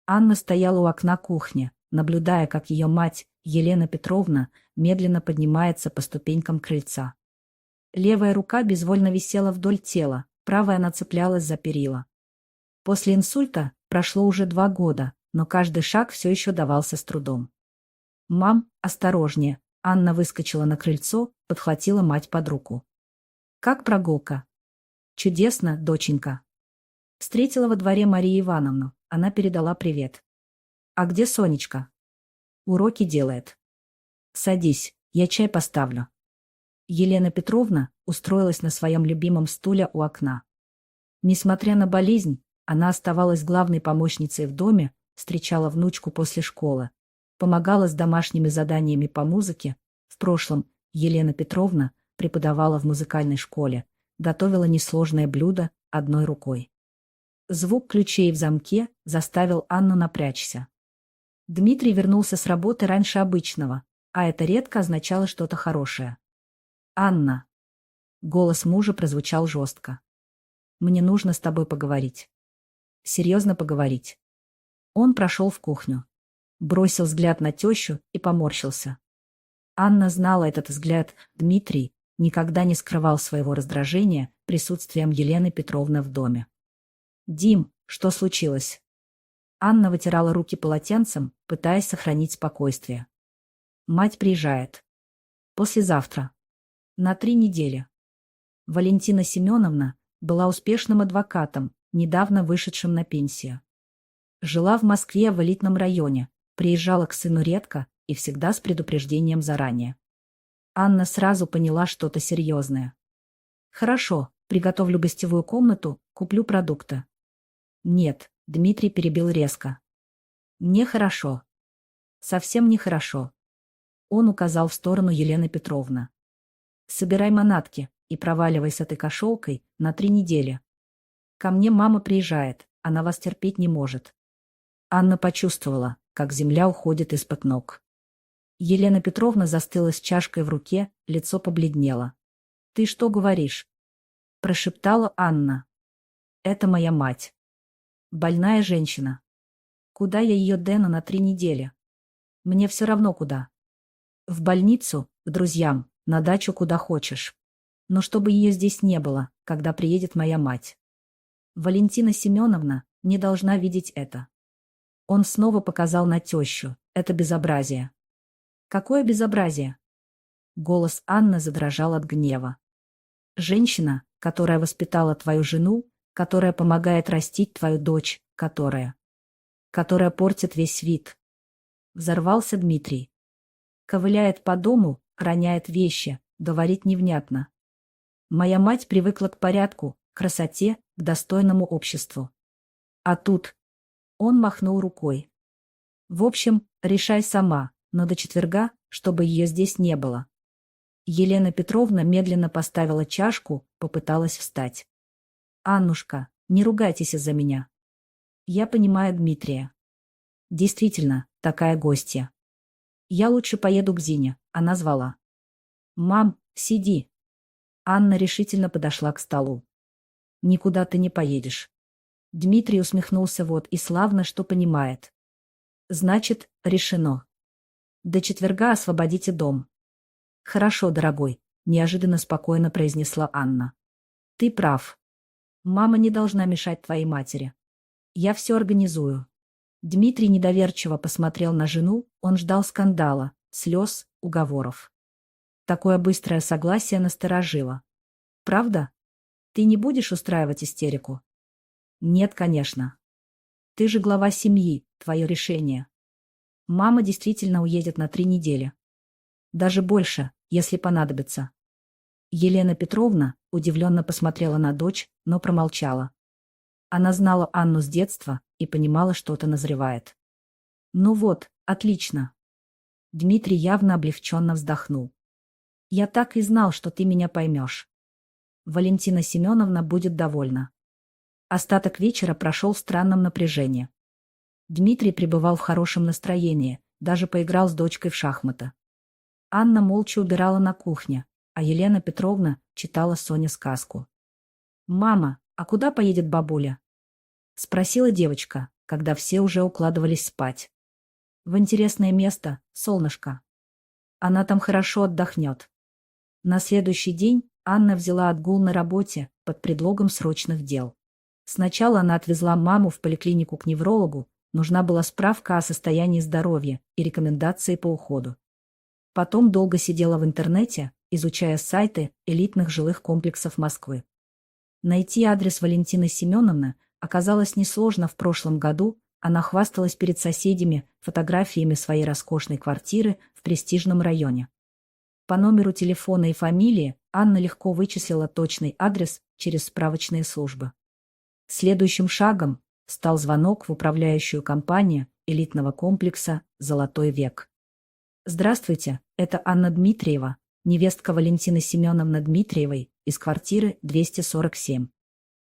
Анна стояла у окна кухни, наблюдая, как ее мать, Елена Петровна, медленно поднимается по ступенькам крыльца. Левая рука безвольно висела вдоль тела, правая нацеплялась за перила. После инсульта прошло уже 2 года, но каждый шаг все еще давался с трудом. «Мам, осторожнее!» Анна выскочила на крыльцо, подхватила мать под руку. «Как прогулка?» «Чудесно, доченька!» Встретила во дворе Марию Ивановну, она передала привет. «А где Сонечка?» «Уроки делает». «Садись, я чай поставлю». Елена Петровна устроилась на своем любимом стуле у окна. Несмотря на болезнь, она оставалась главной помощницей в доме, встречала внучку после школы, помогала с домашними заданиями по музыке. В прошлом Елена Петровна преподавала в музыкальной школе, готовила несложное блюдо одной рукой. Звук ключей в замке заставил Анну напрячься. Дмитрий вернулся с работы раньше обычного, а это редко означало что-то хорошее. «Анна!» Голос мужа прозвучал жестко. «Мне нужно с тобой поговорить». «Серьезно поговорить». Он прошел в кухню. Бросил взгляд на тещу и поморщился. Анна знала этот взгляд. Дмитрий никогда не скрывал своего раздражения присутствием Елены Петровны в доме. «Дим, что случилось?» Анна вытирала руки полотенцем, пытаясь сохранить спокойствие. «Мать приезжает. Послезавтра. На 3 недели». Валентина Семеновна была успешным адвокатом, недавно вышедшим на пенсию. Жила в Москве в элитном районе, приезжала к сыну редко и всегда с предупреждением заранее. Анна сразу поняла что-то серьезное. «Хорошо, приготовлю гостевую комнату, куплю продукты». «Нет», — Дмитрий перебил резко. «Нехорошо. Совсем нехорошо». Он указал в сторону Елены Петровны. «Собирай манатки и проваливай с этой кошелкой на 3 недели. Ко мне мама приезжает, она вас терпеть не может». Анна почувствовала, как земля уходит из-под ног. Елена Петровна застыла с чашкой в руке, лицо побледнело. «Ты что говоришь?» — прошептала Анна. «Это моя мать. Больная женщина. Куда я ее дену на 3 недели? Мне все равно куда. В больницу, к друзьям, на дачу куда хочешь. Но чтобы ее здесь не было, когда приедет моя мать. Валентина Семеновна не должна видеть это». Он снова показал на тещу. «Это безобразие». «Какое безобразие?» Голос Анны задрожал от гнева. «Женщина, которая воспитала твою жену, которая помогает растить твою дочь, которая портит весь вид». Взорвался Дмитрий. Ковыляет по дому, роняет вещи, говорит невнятно. «Моя мать привыкла к порядку, к красоте, к достойному обществу. А тут...» Он махнул рукой. «В общем, решай сама, но до четверга, чтобы ее здесь не было». Елена Петровна медленно поставила чашку, попыталась встать. «Аннушка, не ругайтесь из-за меня. Я понимаю Дмитрия. Действительно, такая гостья. Я лучше поеду к Зине», — она звала. «Мам, сиди». Анна решительно подошла к столу. «Никуда ты не поедешь». Дмитрий усмехнулся вот и славно, что понимает. «Значит, решено. До четверга освободите дом». «Хорошо, дорогой», — неожиданно спокойно произнесла Анна. «Ты прав. Мама не должна мешать твоей матери. Я все организую». Дмитрий недоверчиво посмотрел на жену, он ждал скандала, слез, уговоров. Такое быстрое согласие насторожило. «Правда? Ты не будешь устраивать истерику?» «Нет, конечно. Ты же глава семьи, твое решение. Мама действительно уедет на 3 недели. Даже больше, если понадобится». Елена Петровна удивленно посмотрела на дочь, но промолчала. Она знала Анну с детства и понимала, что-то назревает. «Ну вот, отлично». Дмитрий явно облегченно вздохнул. «Я так и знал, что ты меня поймешь. Валентина Семеновна будет довольна». Остаток вечера прошел в странном напряжении. Дмитрий пребывал в хорошем настроении, даже поиграл с дочкой в шахматы. Анна молча убирала на кухне, а Елена Петровна читала Соне сказку. «Мама, а куда поедет бабуля?» — спросила девочка. когда все уже укладывались спать. В интересное место, солнышко. Она там хорошо отдохнет. На следующий день Анна взяла отгул на работе под предлогом срочных дел. Сначала она отвезла маму в поликлинику к неврологу, нужна была справка о состоянии здоровья и рекомендации по уходу. Потом долго сидела в интернете, изучая сайты элитных жилых комплексов Москвы. Найти адрес Валентины Семеновны оказалось несложно. В прошлом году она хвасталась перед соседями фотографиями своей роскошной квартиры в престижном районе. По номеру телефона и фамилии Анна легко вычислила точный адрес через справочные службы. Следующим шагом стал звонок в управляющую компанию элитного комплекса «Золотой век». «Здравствуйте, это Анна Дмитриева, невестка Валентины Семеновны Дмитриевой из квартиры 247.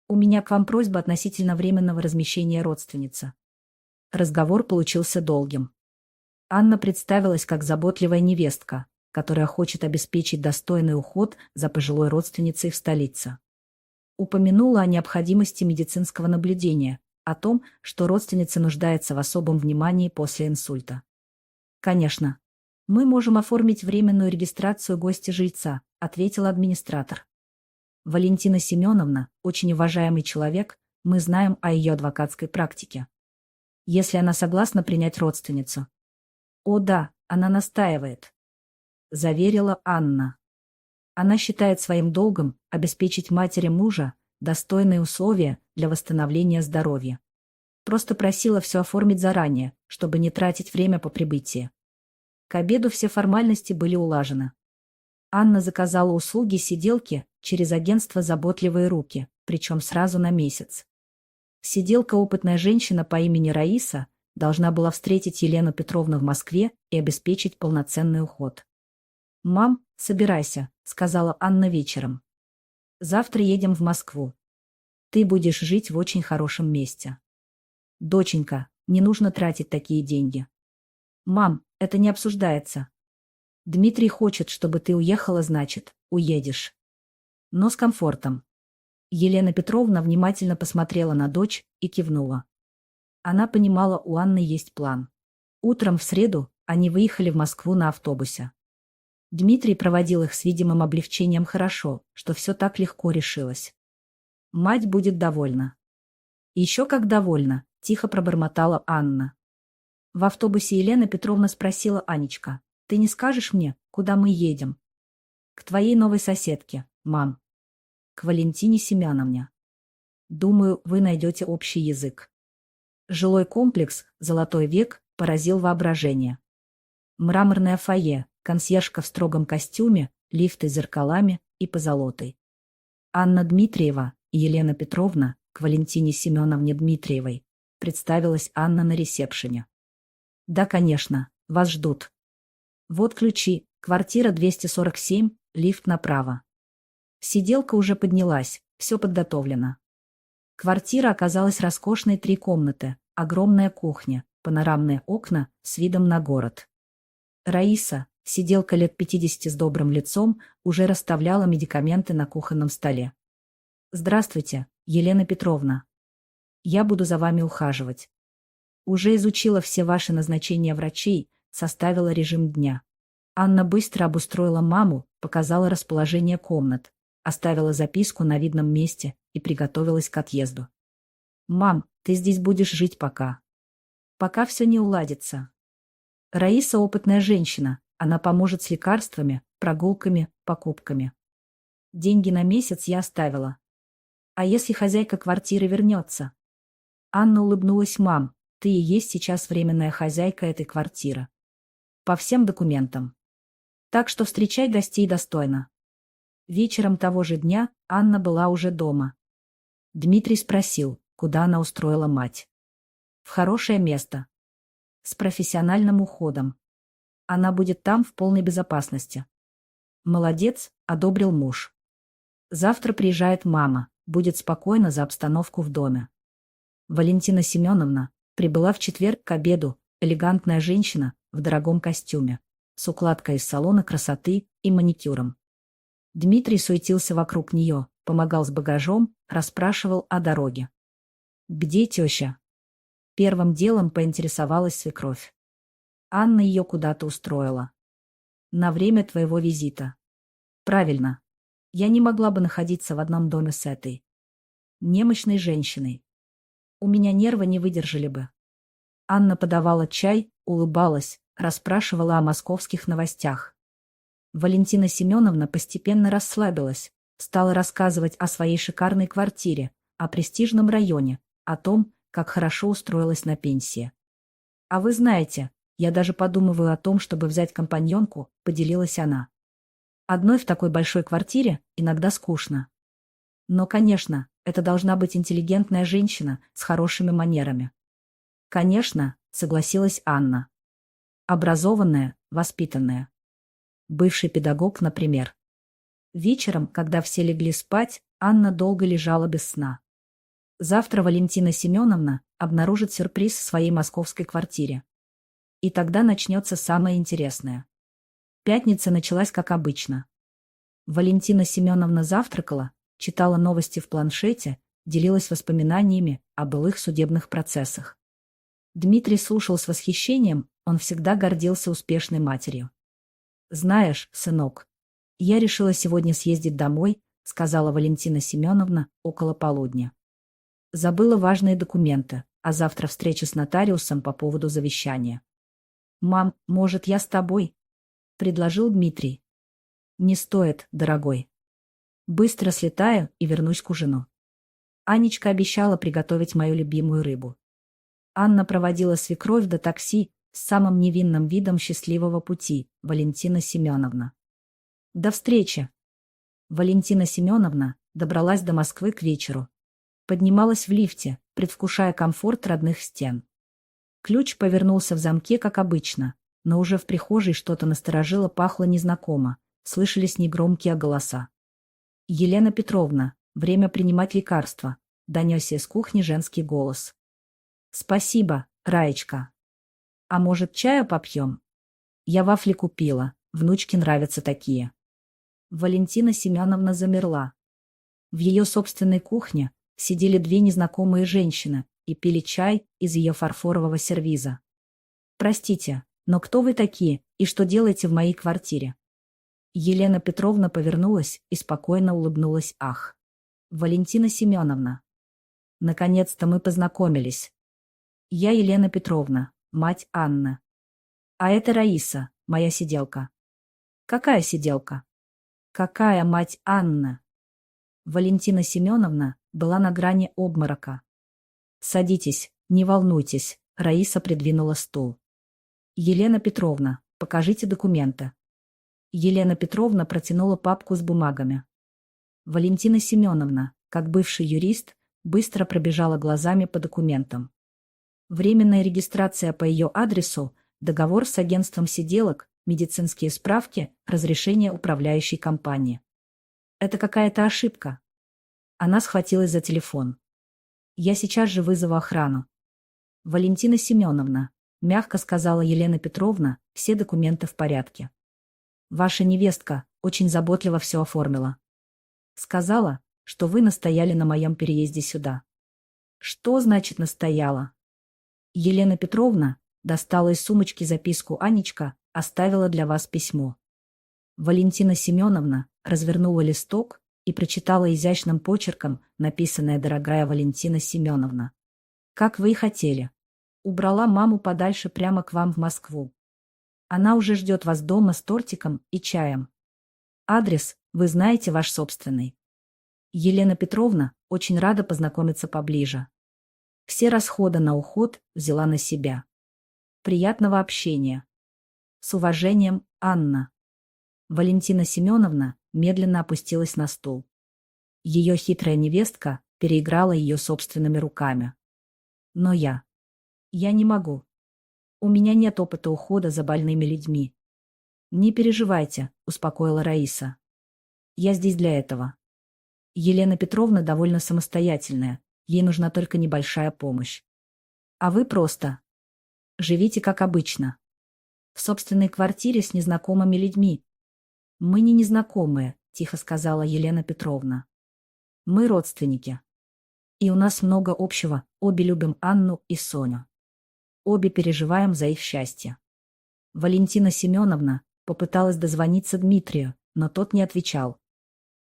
У меня к вам просьба относительно временного размещения родственницы». Разговор получился долгим. Анна представилась как заботливая невестка, которая хочет обеспечить достойный уход за пожилой родственницей в столице. Упомянула о необходимости медицинского наблюдения, о том, что родственница нуждается в особом внимании после инсульта. «Конечно. Мы можем оформить временную регистрацию гостя-жильца», — ответил администратор. «Валентина Семеновна — очень уважаемый человек, мы знаем о ее адвокатской практике. Если она согласна принять родственницу». «О да, она настаивает», — заверила Анна. Она считает своим долгом обеспечить матери мужа достойные условия для восстановления здоровья. Просто просила все оформить заранее, чтобы не тратить время по прибытии. К обеду все формальности были улажены. Анна заказала услуги сиделки через агентство «Заботливые руки», причем сразу на месяц. Сиделка, опытная женщина по имени Раиса, должна была встретить Елену Петровну в Москве и обеспечить полноценный уход. «Мам, собирайся», — сказала Анна вечером. «Завтра едем в Москву. Ты будешь жить в очень хорошем месте». «Доченька, не нужно тратить такие деньги». «Мам, это не обсуждается. Дмитрий хочет, чтобы ты уехала, значит, уедешь. Но с комфортом». Елена Петровна внимательно посмотрела на дочь и кивнула. Она понимала, у Анны есть план. Утром в среду они выехали в Москву на автобусе. Дмитрий проводил их с видимым облегчением. Хорошо, что все так легко решилось. Мать будет довольна. Еще как довольна, тихо пробормотала Анна. В автобусе Елена Петровна спросила: «Анечка, ты не скажешь мне, куда мы едем?» «К твоей новой соседке, мам. К Валентине Семеновне. Думаю, вы найдете общий язык». Жилой комплекс «Золотой век» поразил воображение. Мраморное фойе, консьержка в строгом костюме, лифты с зеркалами и позолотой. Анна Дмитриева и Елена Петровна к Валентине Семеновне Дмитриевой. Представилась Анна на ресепшене. «Да, конечно, вас ждут. Вот ключи, квартира 247, лифт направо». Сиделка уже поднялась, все подготовлено. Квартира оказалась роскошной, 3 комнаты, огромная кухня, панорамные окна с видом на город. Раиса, сиделка лет 50 с добрым лицом, уже расставляла медикаменты на кухонном столе. «Здравствуйте, Елена Петровна. Я буду за вами ухаживать. Уже изучила все ваши назначения врачей, составила режим дня». Анна быстро обустроила маму, показала расположение комнат, оставила записку на видном месте и приготовилась к отъезду. «Мам, ты здесь будешь жить пока. Пока все не уладится. Раиса опытная женщина, она поможет с лекарствами, прогулками, покупками. Деньги на месяц я оставила. А если хозяйка квартиры вернется?» Анна улыбнулась. «Мам, ты и есть сейчас временная хозяйка этой квартиры. По всем документам. Так что встречай гостей достойно». Вечером того же дня Анна была уже дома. Дмитрий спросил, куда она устроила мать. «В хорошее место. С профессиональным уходом. Она будет там в полной безопасности». «Молодец», — одобрил муж. «Завтра приезжает мама, будет спокойно за обстановку в доме». Валентина Семеновна прибыла в четверг к обеду, элегантная женщина в дорогом костюме, с укладкой из салона красоты и маникюром. Дмитрий суетился вокруг нее, помогал с багажом, расспрашивал о дороге. «Где теща?» Первым делом поинтересовалась свекровь. Анна ее куда-то устроила. На время твоего визита. Правильно. Я не могла бы находиться в одном доме с этой немощной женщиной. У меня нервы не выдержали бы. Анна подавала чай, улыбалась, расспрашивала о московских новостях. Валентина Семеновна постепенно расслабилась, стала рассказывать о своей шикарной квартире, о престижном районе, о том, как хорошо устроилась на пенсии. «А вы знаете, я даже подумываю о том, чтобы взять компаньонку», — поделилась она. «Одной в такой большой квартире иногда скучно. Но, конечно, это должна быть интеллигентная женщина с хорошими манерами». «Конечно», — согласилась Анна. «Образованная, воспитанная. Бывший педагог, например». Вечером, когда все легли спать, Анна долго лежала без сна. Завтра Валентина Семеновна обнаружит сюрприз в своей московской квартире. И тогда начнется самое интересное. Пятница началась как обычно. Валентина Семеновна завтракала, читала новости в планшете, делилась воспоминаниями о былых судебных процессах. Дмитрий слушал с восхищением, он всегда гордился успешной матерью. «Знаешь, сынок, я решила сегодня съездить домой», — сказала Валентина Семеновна около полудня. «Забыла важные документы, а завтра встреча с нотариусом по поводу завещания». «Мам, может, я с тобой?» — предложил Дмитрий. «Не стоит, дорогой. Быстро слетаю и вернусь к ужину. Анечка обещала приготовить мою любимую рыбу». Анна проводила свекровь до такси с самым невинным видом счастливого пути, Валентина Семеновна. «До встречи!» Валентина Семеновна добралась до Москвы к вечеру. Поднималась в лифте, предвкушая комфорт родных стен. Ключ повернулся в замке, как обычно, но уже в прихожей что-то насторожило, пахло незнакомо, слышались негромкие голоса. «Елена Петровна, время принимать лекарства», — донесся из кухни женский голос. «Спасибо, Раечка. А может, чаю попьем? Я вафли купила, внучке нравятся такие». Валентина Семеновна замерла. В ее собственной кухне сидели две незнакомые женщины и пили чай из ее фарфорового сервиза. «Простите, но кто вы такие и что делаете в моей квартире?» Елена Петровна повернулась и спокойно улыбнулась. «Ах, Валентина Семеновна, наконец-то мы познакомились. Я Елена Петровна, мать Анны. А это Раиса, моя сиделка». «Какая сиделка?» «Какая мать Анны?» Валентина Семеновна была на грани обморока. «Садитесь, не волнуйтесь», — Раиса придвинула стул. «Елена Петровна, покажите документы». Елена Петровна протянула папку с бумагами. Валентина Семеновна, как бывший юрист, быстро пробежала глазами по документам. Временная регистрация по ее адресу, договор с агентством сиделок, медицинские справки, разрешение управляющей компании. «Это какая-то ошибка». Она схватилась за телефон. «Я сейчас же вызову охрану». «Валентина Семеновна», — мягко сказала Елена Петровна, — «все документы в порядке. Ваша невестка очень заботливо все оформила. Сказала, что вы настояли на моем переезде сюда». «Что значит настояла?» Елена Петровна достала из сумочки записку. «Анечка оставила для вас письмо». Валентина Семеновна развернула листок и прочитала изящным почерком написанное: «Дорогая Валентина Семеновна, как вы и хотели. Убрала маму подальше прямо к вам в Москву. Она уже ждет вас дома с тортиком и чаем. Адрес вы знаете, ваш собственный. Елена Петровна очень рада познакомиться поближе. Все расходы на уход взяла на себя. Приятного общения. С уважением, Анна». Валентина Семеновна медленно опустилась на стул. Ее хитрая невестка переиграла ее собственными руками. «Но я не могу. У меня нет опыта ухода за больными людьми». «Не переживайте», — успокоила Раиса. «Я здесь для этого. Елена Петровна довольно самостоятельная, ей нужна только небольшая помощь. А вы просто живите как обычно. В собственной квартире с незнакомыми людьми». «Мы не незнакомые», — тихо сказала Елена Петровна. «Мы родственники. И у нас много общего, обе любим Анну и Соню». Обе переживаем за их счастье. Валентина Семеновна попыталась дозвониться Дмитрию, но тот не отвечал.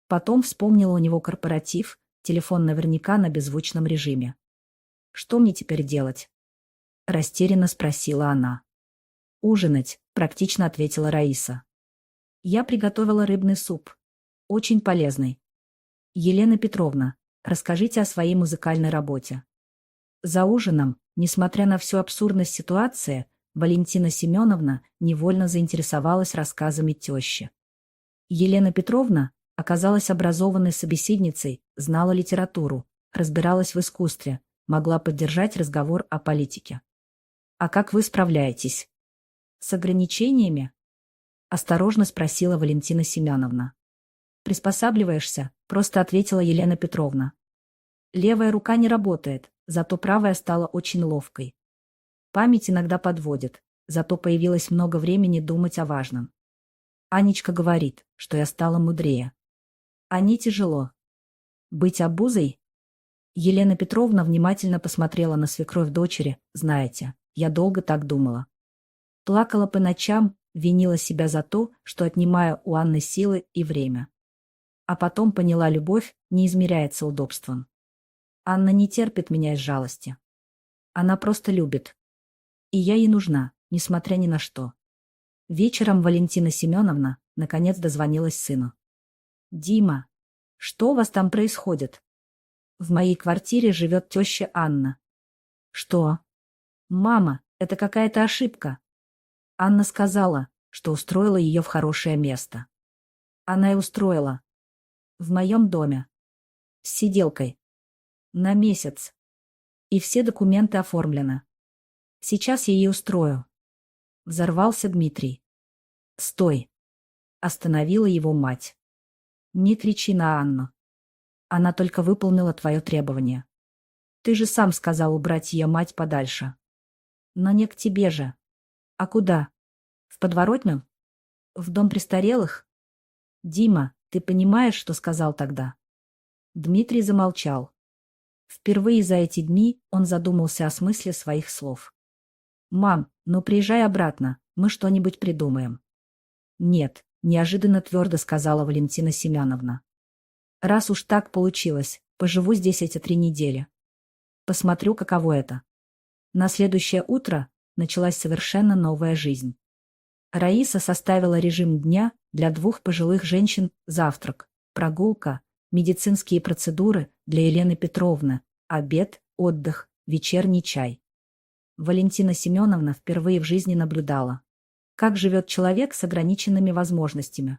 Потом вспомнила у него корпоратив, телефон наверняка на беззвучном режиме. «Что мне теперь делать?» — растерянно спросила она. «Ужинать», — практично ответила Раиса. «Я приготовила рыбный суп. Очень полезный. Елена Петровна, расскажите о своей музыкальной работе». За ужином, несмотря на всю абсурдность ситуации, Валентина Семеновна невольно заинтересовалась рассказами тещи. Елена Петровна оказалась образованной собеседницей, знала литературу, разбиралась в искусстве, могла поддержать разговор о политике. «А как вы справляетесь?» «С ограничениями?» — осторожно спросила Валентина Семеновна. «Приспосабливаешься?» — просто ответила Елена Петровна. «Левая рука не работает, зато правая стала очень ловкой. Память иногда подводит, зато появилось много времени думать о важном. Анечка говорит, что я стала мудрее. А не тяжело. Быть обузой?» Елена Петровна внимательно посмотрела на свекровь дочери. «Знаете, я долго так думала. Плакала по ночам, винила себя за то, что отнимаю у Анны силы и время. А потом поняла, любовь не измеряется удобством. Анна не терпит меня из жалости. Она просто любит. И я ей нужна, несмотря ни на что». Вечером Валентина Семеновна наконец дозвонилась сыну. «Дима, что у вас там происходит? В моей квартире живет теща Анна». «Что?» «Мама, это какая-то ошибка. Анна сказала, что устроила ее в хорошее место. Она и устроила. В моем доме. С сиделкой. На месяц. И все документы оформлены. Сейчас я ей устрою». Взорвался Дмитрий. «Стой!» — остановила его мать. «Не кричи на Анну. Она только выполнила твое требование. Ты же сам сказал убрать ее мать подальше. Но не к тебе же. А куда? В подворотню? В дом престарелых? Дима, ты понимаешь, что сказал тогда?» Дмитрий замолчал. Впервые за эти дни он задумался о смысле своих слов. «Мам, ну приезжай обратно, мы что-нибудь придумаем». «Нет», — неожиданно твердо сказала Валентина Семеновна. «Раз уж так получилось, поживу здесь эти 3 недели. Посмотрю, каково это». На следующее утро началась совершенно новая жизнь. Раиса составила режим дня для 2 пожилых женщин: завтрак, прогулка, медицинские процедуры для Елены Петровны, обед, отдых, вечерний чай. Валентина Семеновна впервые в жизни наблюдала, как живет человек с ограниченными возможностями.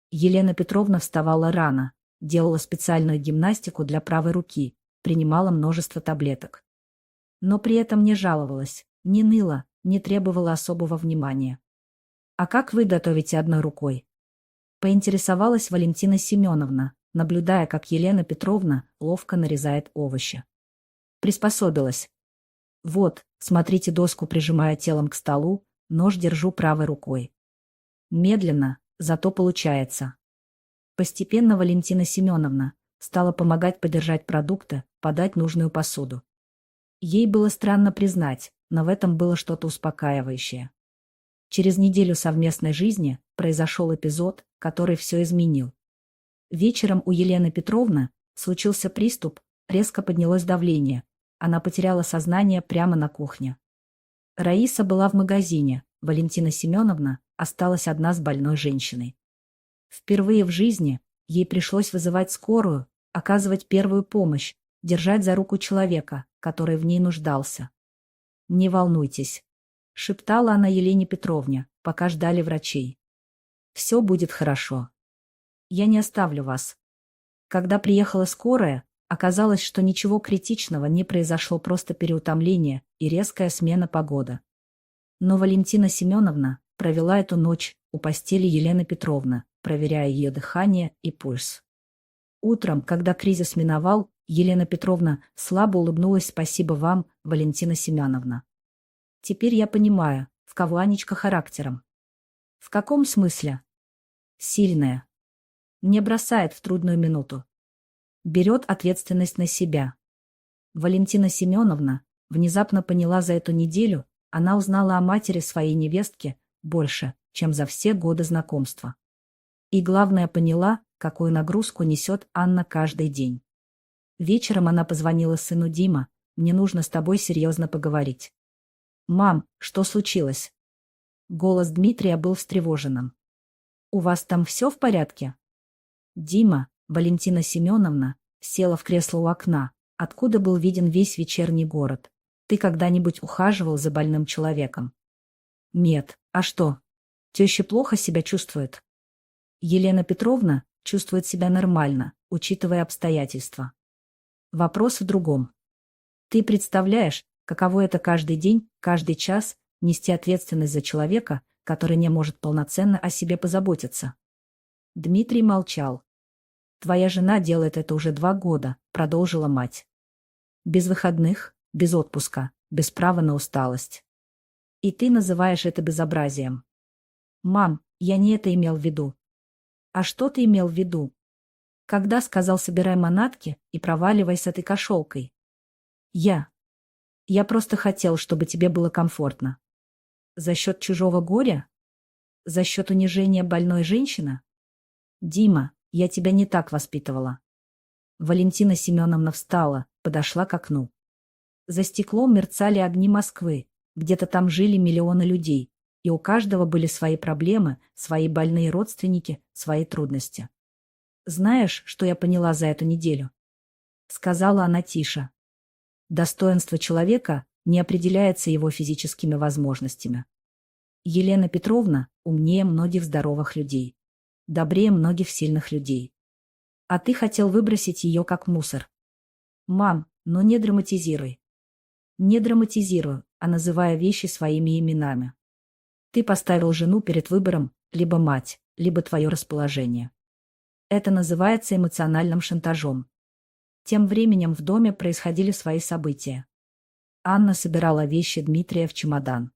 Елена Петровна вставала рано, делала специальную гимнастику для правой руки, принимала множество таблеток. Но при этом не жаловалась, не ныла, не требовала особого внимания. «А как вы готовите одной рукой?» — поинтересовалась Валентина Семеновна, наблюдая, как Елена Петровна ловко нарезает овощи. «Приспособилась. Вот, смотрите, доску прижимая телом к столу, нож держу правой рукой. Медленно, зато получается». Постепенно Валентина Семеновна стала помогать подержать продукты, подать нужную посуду. Ей было странно признать, но в этом было что-то успокаивающее. Через неделю совместной жизни произошел эпизод, который все изменил. Вечером у Елены Петровны случился приступ, резко поднялось давление. Она потеряла сознание прямо на кухне. Раиса была в магазине, Валентина Семеновна осталась одна с больной женщиной. Впервые в жизни ей пришлось вызывать скорую, оказывать первую помощь, держать за руку человека, который в ней нуждался. «Не волнуйтесь», — шептала она Елене Петровне, пока ждали врачей. «Все будет хорошо. Я не оставлю вас». Когда приехала скорая, оказалось, что ничего критичного не произошло, просто переутомление и резкая смена погоды. Но Валентина Семеновна провела эту ночь у постели Елены Петровны, проверяя ее дыхание и пульс. Утром, когда кризис миновал, Елена Петровна слабо улыбнулась: «Спасибо вам, Валентина Семеновна. Теперь я понимаю, в кого Анечка характером». «В каком смысле?» «Сильная. Не бросает в трудную минуту. Берет ответственность на себя». Валентина Семеновна внезапно поняла за эту неделю, Она узнала о матери своей невестки больше, чем за все годы знакомства. И главное, поняла, какую нагрузку несет Анна каждый день. Вечером она позвонила сыну: «Дима, мне нужно с тобой серьезно поговорить». «Мам, что случилось?» Голос Дмитрия был встревоженным. «У вас там все в порядке?» «Дима», Валентина Семеновна села в кресло у окна, откуда был виден весь вечерний город. «Ты когда-нибудь ухаживал за больным человеком?» «Нет. А что? Теща плохо себя чувствует?» Елена Петровна чувствует себя нормально, учитывая обстоятельства. Вопрос в другом. Ты представляешь, каково это каждый день, каждый час нести ответственность за человека, который не может полноценно о себе позаботиться? Дмитрий молчал. «Твоя жена делает это уже 2 года», — продолжила мать. «Без выходных, без отпуска, без права на усталость. И ты называешь это безобразием». «Мам, я не это имел в виду». «А что ты имел в виду? Когда сказал: собирай манатки и проваливай с этой кошелкой?» «Я просто хотел, чтобы тебе было комфортно». «За счет чужого горя? За счет унижения больной женщины?» «Дима, я тебя не так воспитывала». Валентина Семеновна встала, подошла к окну. За стеклом мерцали огни Москвы, где-то там жили миллионы людей, и у каждого были свои проблемы, свои больные родственники, свои трудности. «Знаешь, что я поняла за эту неделю?» Сказала она тише. «Достоинство человека не определяется его физическими возможностями. Елена Петровна умнее многих здоровых людей, добрее многих сильных людей. А ты хотел выбросить ее как мусор. Мам, но не драматизируй». «Не драматизирую, а называя вещи своими именами. Ты поставил жену перед выбором: либо мать, либо твое расположение. Это называется эмоциональным шантажом». Тем временем в доме происходили свои события. Анна собирала вещи Дмитрия в чемодан.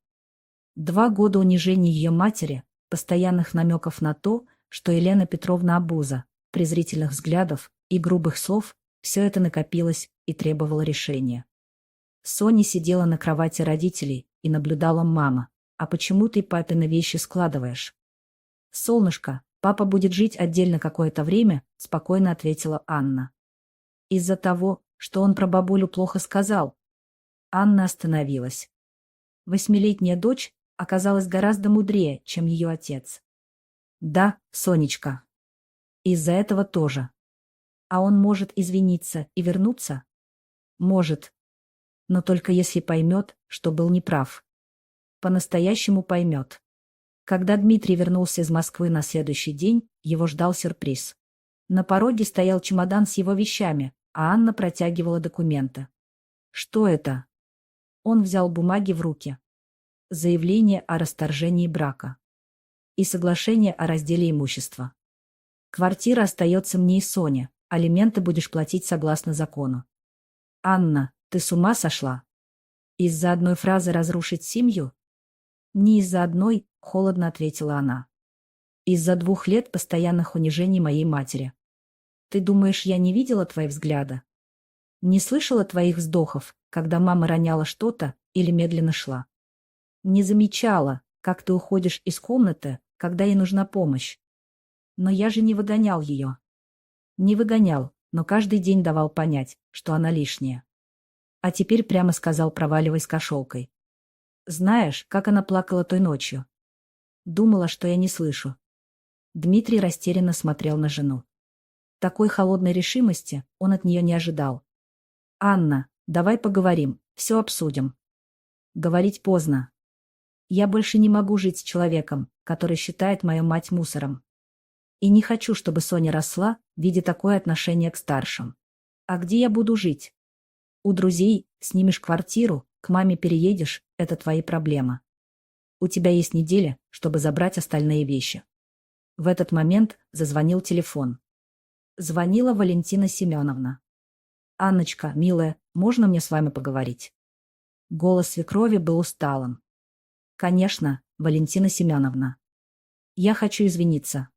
2 года унижения ее матери, постоянных намеков на то, что Елена Петровна обуза, презрительных взглядов и грубых слов — все это накопилось и требовало решения. Соня сидела на кровати родителей и наблюдала: «Мама, а почему ты папины вещи складываешь?» «Солнышко, папа будет жить отдельно какое-то время», — спокойно ответила Анна. «Из-за того, что он про бабулю плохо сказал». Анна остановилась. 8-летняя дочь оказалась гораздо мудрее, чем ее отец. «Да, Сонечка. Из-за этого тоже. А он может извиниться и вернуться?» «Может. Но только если поймет, что был неправ. По-настоящему поймет». Когда Дмитрий вернулся из Москвы на следующий день, его ждал сюрприз. На пороге стоял чемодан с его вещами, а Анна протягивала документы. «Что это?» Он взял бумаги в руки. Заявление о расторжении брака. И соглашение о разделе имущества. «Квартира остается мне и Соне, алименты будешь платить согласно закону». «Анна, ты с ума сошла? Из-за одной фразы разрушить семью?» «Не из-за одной», — холодно ответила она. «Из-за 2 лет постоянных унижений моей матери. Ты думаешь, я не видела твои взгляды? Не слышала твоих вздохов, когда мама роняла что-то или медленно шла? Не замечала, как ты уходишь из комнаты, когда ей нужна помощь? Но я же не выгонял ее». «Не выгонял, но каждый день давал понять, что она лишняя. А теперь прямо сказал: проваливай с кошелкой. Знаешь, как она плакала той ночью? Думала, что я не слышу». Дмитрий растерянно смотрел на жену. Такой холодной решимости он от нее не ожидал. «Анна, давай поговорим, все обсудим». «Говорить поздно. Я больше не могу жить с человеком, который считает мою мать мусором. И не хочу, чтобы Соня росла, видя такое отношение к старшим. А где я буду жить? У друзей, снимешь квартиру, к маме переедешь — это твои проблемы. У тебя есть неделя, чтобы забрать остальные вещи». В этот момент зазвонил телефон. Звонила Валентина Семеновна. «Анночка, милая, можно мне с вами поговорить?» Голос свекрови был усталым. «Конечно, Валентина Семеновна. Я хочу извиниться.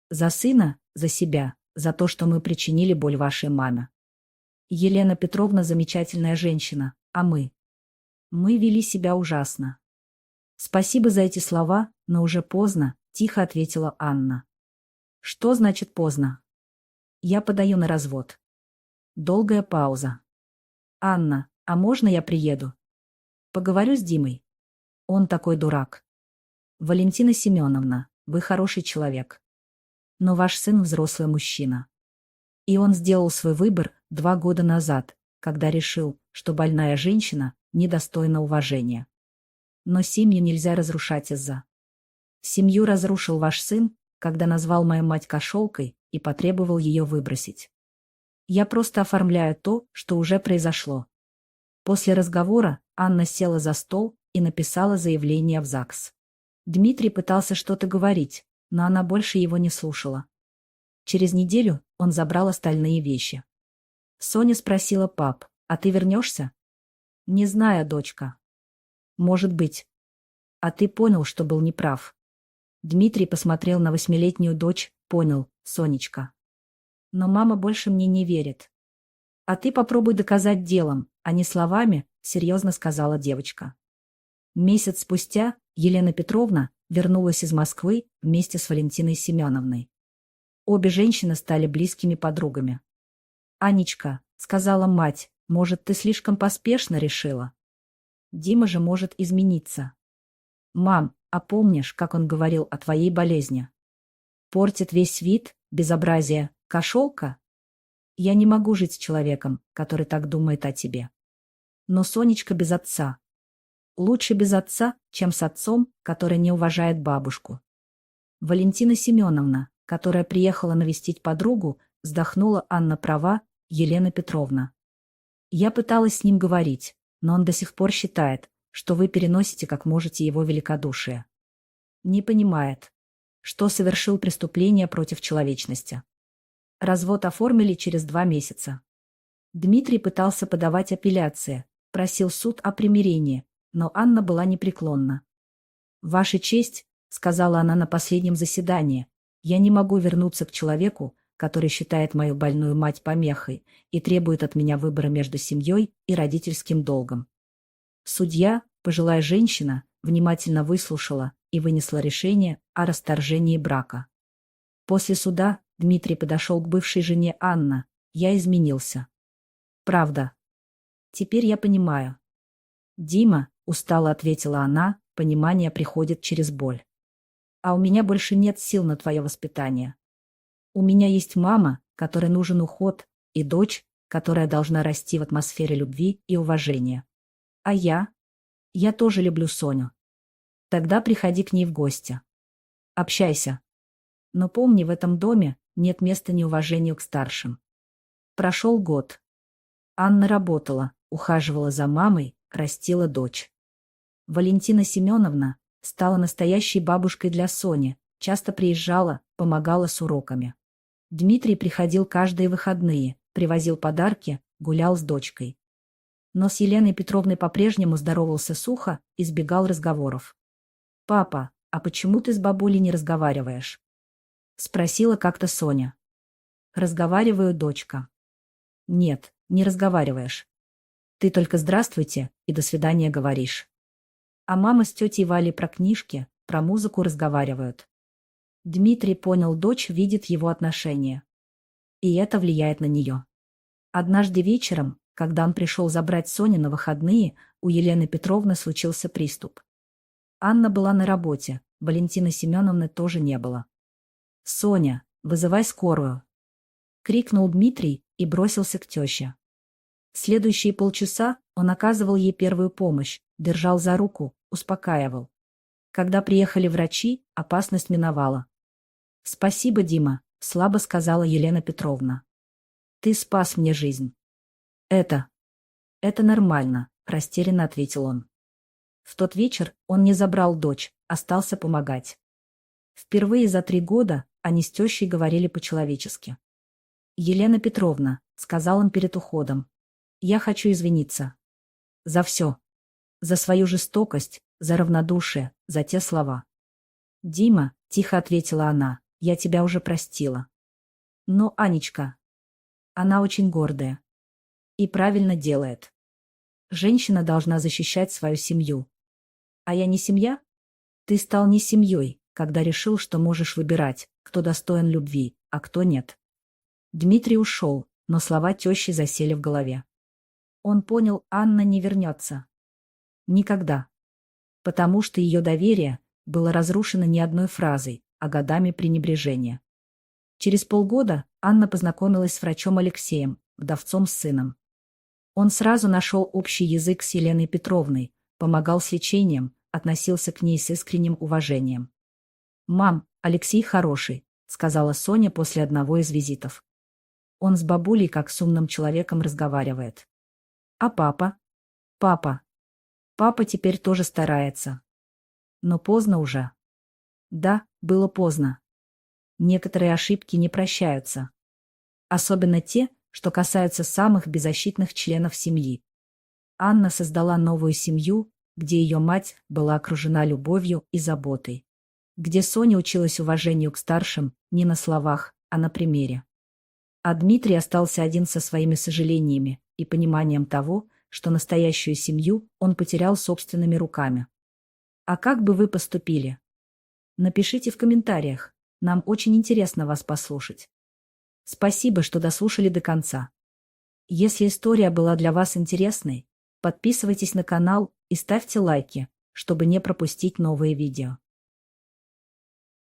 За сына, за себя, за то, что мы причинили боль вашей маме. Елена Петровна замечательная женщина, а мы. Мы вели себя ужасно. Спасибо за эти слова, но уже поздно, тихо ответила Анна. Что значит поздно? Я подаю на развод. Долгая пауза. Анна, а можно я приеду? Поговорю с Димой. Он такой дурак. Валентина Семеновна, вы хороший человек. Но ваш сын взрослый мужчина. И он сделал свой выбор 2 года назад, когда решил, что больная женщина недостойна уважения. Но семью нельзя разрушать из-за. Семью разрушил ваш сын, когда назвал мою мать кошелкой и потребовал ее выбросить. Я просто оформляю то, что уже произошло. После разговора Анна села за стол и написала заявление в ЗАГС. Дмитрий пытался что-то говорить, но она больше его не слушала. Через неделю он забрал остальные вещи. Соня спросила: пап, а ты вернешься? Не знаю, дочка. Может быть. А ты понял, что был неправ. Дмитрий посмотрел на 8-летнюю дочь, понял, Сонечка. Но мама больше мне не верит. А ты попробуй доказать делом, а не словами, серьезно сказала девочка. Месяц спустя Елена Петровна вернулась из Москвы вместе с Валентиной Семеновной. Обе женщины стали близкими подругами. «Анечка», — сказала мать, — «может, ты слишком поспешно решила? Дима же может измениться». «Мам, а помнишь, как он говорил о твоей болезни? Портит весь вид, безобразие, кошелка? Я не могу жить с человеком, который так думает о тебе. Но Сонечка без отца. Лучше без отца, чем с отцом, который не уважает бабушку». Валентина Семеновна, которая приехала навестить подругу, вздохнула: Анна права, Елена Петровна. Я пыталась с ним говорить, но он до сих пор считает, что вы переносите как можете его великодушие. Не понимает, что совершил преступление против человечности. Развод оформили через 2 месяца. Дмитрий пытался подавать апелляции, просил суд о примирении, но Анна была непреклонна. «Ваша честь», — сказала она на последнем заседании, — «я не могу вернуться к человеку, который считает мою больную мать помехой и требует от меня выбора между семьей и родительским долгом». Судья, пожилая женщина, внимательно выслушала и вынесла решение о расторжении брака. После суда Дмитрий подошел к бывшей жене Анна: «Я изменился. Правда. Теперь я понимаю». «Дима», — устало ответила она, — «понимание приходит через боль. А у меня больше нет сил на твое воспитание. У меня есть мама, которой нужен уход, и дочь, которая должна расти в атмосфере любви и уважения. А я? Я тоже люблю Соню. Тогда приходи к ней в гости. Общайся. Но помни, в этом доме нет места неуважению к старшим». Прошел год. Анна работала, ухаживала за мамой, растила дочь. Валентина Семеновна стала настоящей бабушкой для Сони, часто приезжала, помогала с уроками. Дмитрий приходил каждые выходные, привозил подарки, гулял с дочкой. Но с Еленой Петровной по-прежнему здоровался сухо, избегал разговоров. «Папа, а почему ты с бабулей не разговариваешь?» — спросила как-то Соня. «Разговариваю, дочка». «Нет, не разговариваешь. Ты только «здравствуйте» и «до свидания» говоришь. А мама с тетей Валей про книжки, про музыку разговаривают». Дмитрий понял, дочь видит его отношения. И это влияет на нее. Однажды вечером, когда он пришел забрать Соню на выходные, у Елены Петровны случился приступ. Анна была на работе, Валентины Семеновны тоже не было. «Соня, вызывай скорую!» — крикнул Дмитрий и бросился к теще. Следующие полчаса он оказывал ей первую помощь, держал за руку, успокаивал. Когда приехали врачи, опасность миновала. «Спасибо, Дима», — слабо сказала Елена Петровна. «Ты спас мне жизнь». Это нормально», — растерянно ответил он. В тот вечер он не забрал дочь, остался помогать. Впервые за 3 года они с тещей говорили по-человечески. «Елена Петровна», — сказал он перед уходом, — «я хочу извиниться. За все. За свою жестокость, за равнодушие, за те слова». «Дима», — тихо ответила она, — «я тебя уже простила». «Но Анечка, она очень гордая. И правильно делает. Женщина должна защищать свою семью. А я не семья? Ты стал не семьей, когда решил, что можешь выбирать, кто достоин любви, а кто нет. Дмитрий ушел, но слова тещи засели в голове. Он понял, Анна не вернется. Никогда. Потому что ее доверие было разрушено не одной фразой, а годами пренебрежения. Через полгода Анна познакомилась с врачом Алексеем, вдовцом с сыном. Он сразу нашел общий язык с Еленой Петровной, помогал с лечением, относился к ней с искренним уважением. «Мам, Алексей хороший», — сказала Соня после одного из визитов. Он с бабулей как с умным человеком разговаривает. А папа? Папа. Папа теперь тоже старается. Но поздно уже. Да, было поздно. Некоторые ошибки не прощаются. Особенно те, что касаются самых беззащитных членов семьи. Анна создала новую семью, где ее мать была окружена любовью и заботой. Где Соня училась уважению к старшим не на словах, а на примере. А Дмитрий остался один со своими сожалениями и пониманием того, что настоящую семью он потерял собственными руками. А как бы вы поступили? Напишите в комментариях, нам очень интересно вас послушать. Спасибо, что дослушали до конца. Если история была для вас интересной, подписывайтесь на канал и ставьте лайки, чтобы не пропустить новые видео.